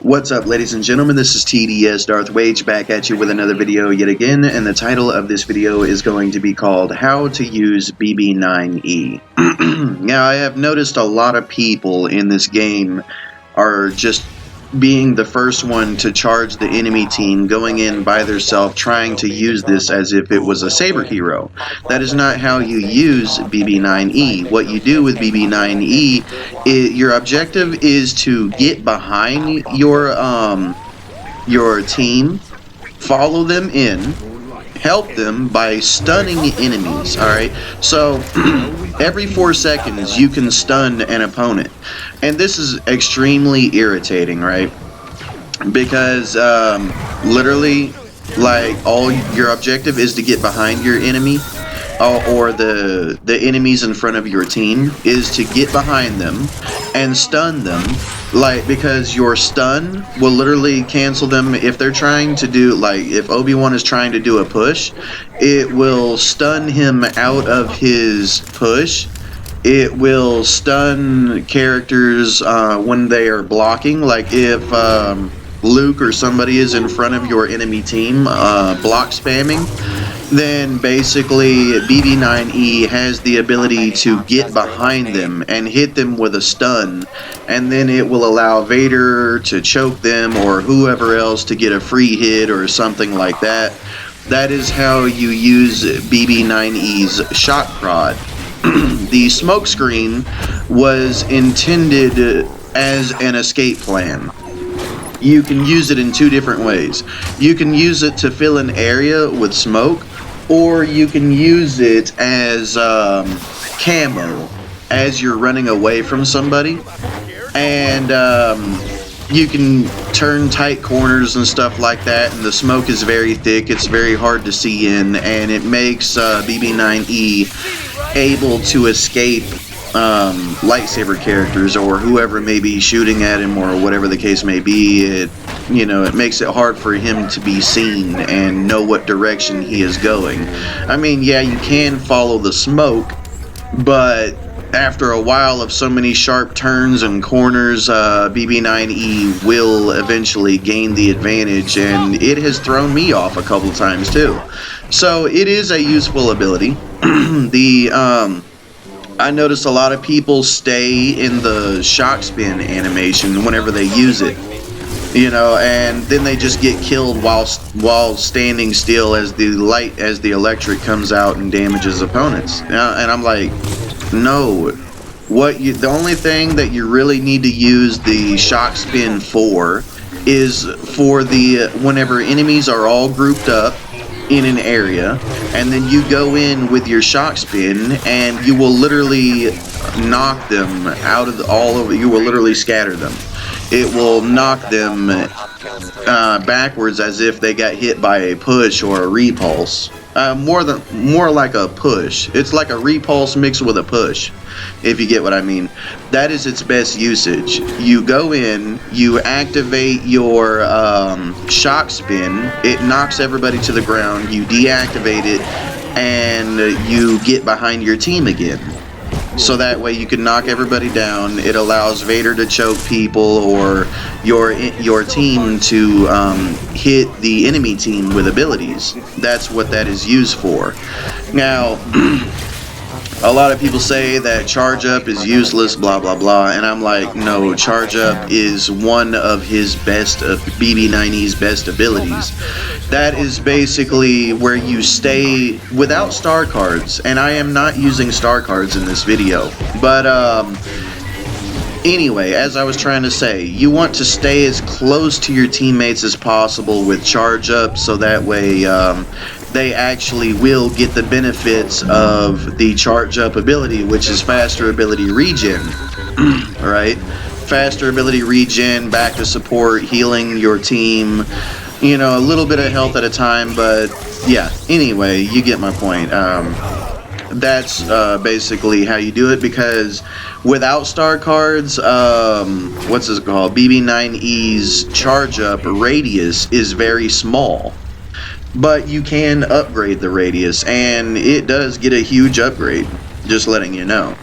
What's up, ladies and gentlemen? This is TDS Darth Wage back at you with another video yet again, and the title of this video is going to be called How to Use BB-9E. Now, I have noticed a lot of people in this game are just being the first one to charge the enemy team, going in by themselves, trying to use this as if it was a saber hero. That is not how you use BB-9E. What you do with BB-9E, your objective is to get behind your team, follow them in, help them by stunning enemies. Alright, so every 4 seconds you can stun an opponent, and this is extremely irritating, right? Because literally, like, all your objective is to get behind your enemy, or the enemies in front of your team, is to get behind them and stun them, like, because your stun will literally cancel them. If they're trying to do, like, if Obi-Wan is trying to do a push, it will stun him out of his push. It will stun characters when they are blocking, like if Luke or somebody is in front of your enemy team block spamming, then basically BB-9E has the ability to get behind them and hit them with a stun, and then it will allow Vader to choke them or whoever else to get a free hit or something like that. That is how you use BB-9E's shock prod. The smoke screen was intended as an escape plan. You can use it in 2 different ways. You can use it to fill an area with smoke, or you can use it as camo as you're running away from somebody, and you can turn tight corners and stuff like that, and the smoke is very thick, it's very hard to see in, and it makes BB-9E able to escape lightsaber characters or whoever may be shooting at him or whatever the case may be. It makes it hard for him to be seen and know what direction he is going. I mean, yeah, you can follow the smoke, but after a while of so many sharp turns and corners, BB-9E will eventually gain the advantage, and it has thrown me off a couple times too. So it is a useful ability. I noticed a lot of people stay in the shock spin animation whenever they use it, and then they just get killed while standing still as the electric comes out and damages opponents. And I'm like, no. The only thing that you really need to use the shock spin for is for whenever enemies are all grouped up in an area, and then you go in with your shock spin and you will literally knock them out of all over. You will literally scatter them. It will knock them backwards as if they got hit by a push or a repulse. More like a push. It's like a repulse mixed with a push, if you get what I mean. That is its best usage. You go in, you activate your shock spin, it knocks everybody to the ground, you deactivate it, and you get behind your team again. So that way you can knock everybody down. It allows Vader to choke people, or your team to hit the enemy team with abilities. That's what that is used for. Now, a lot of people say that charge up is useless, blah blah blah, and I'm like, no, charge up is one of his best, BB-9E's best abilities. That is basically where you stay without star cards, and I am not using star cards in this video, but anyway, as I was trying to say, you want to stay as close to your teammates as possible with charge up, so that way they actually will get the benefits of the charge up ability, which is faster ability regen. Alright? Faster ability regen, back to support, healing your team, a little bit of health at a time, but yeah, anyway, you get my point. That's basically how you do it, because without star cards, what's this called? BB-9E's charge up radius is very small. But you can upgrade the radius, and it does get a huge upgrade, just letting you know.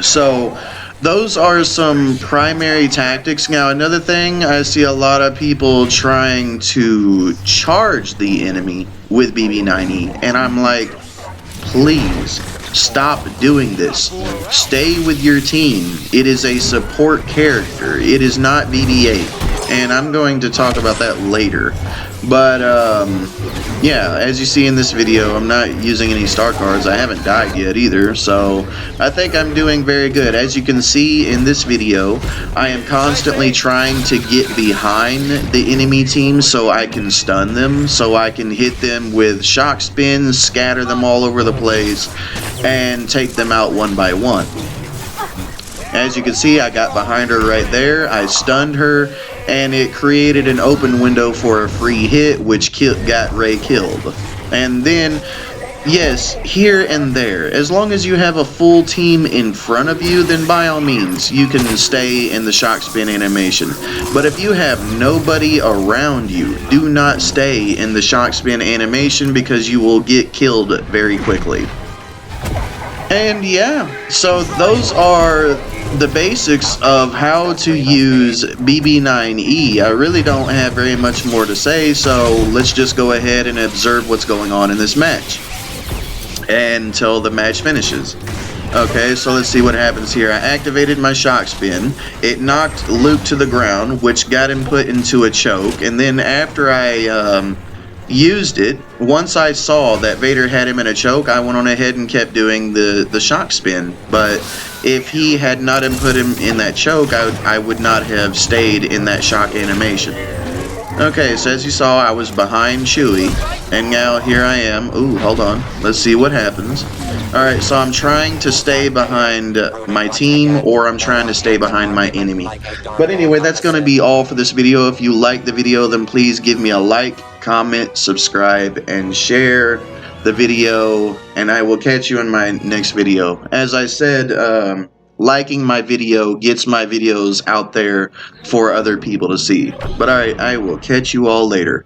So those are some primary tactics. Now, another thing, I see a lot of people trying to charge the enemy with BB-9E, and I'm like, please stop doing this. Stay with your team. It is a support character. It is not BB-8, and I'm going to talk about that later. But yeah, as you see in this video, I'm not using any star cards. I haven't died yet either, so I think I'm doing very good. As you can see in this video, I am constantly trying to get behind the enemy team so I can stun them, so I can hit them with shock spins, scatter them all over the place, and take them out one by one. As you can see, I got behind her right there, I stunned her, and it created an open window for a free hit, which got Ray killed. And then, yes, here and there, as long as you have a full team in front of you, then by all means, you can stay in the shock spin animation. But if you have nobody around you, do not stay in the shock spin animation because you will get killed very quickly. And yeah, so those are the basics of how to use BB-9E. I really don't have very much more to say, so let's just go ahead and observe what's going on in this match until the match finishes. Okay, so let's see what happens here. I activated my shock spin. It knocked Luke to the ground, which got him put into a choke, and then after I used it, once I saw that Vader had him in a choke, I went on ahead and kept doing the shock spin. But if he had not put him in that choke, I would not have stayed in that shock animation. Okay, so as you saw, I was behind Chewie, and now here I am. Ooh, hold on. Let's see what happens. Alright, so I'm trying to stay behind my team, or I'm trying to stay behind my enemy. But anyway, that's going to be all for this video. If you like the video, then please give me a like, comment, subscribe, and share the video, and I will catch you in my next video. As I said, liking my video gets my videos out there for other people to see. But alright, I will catch you all later.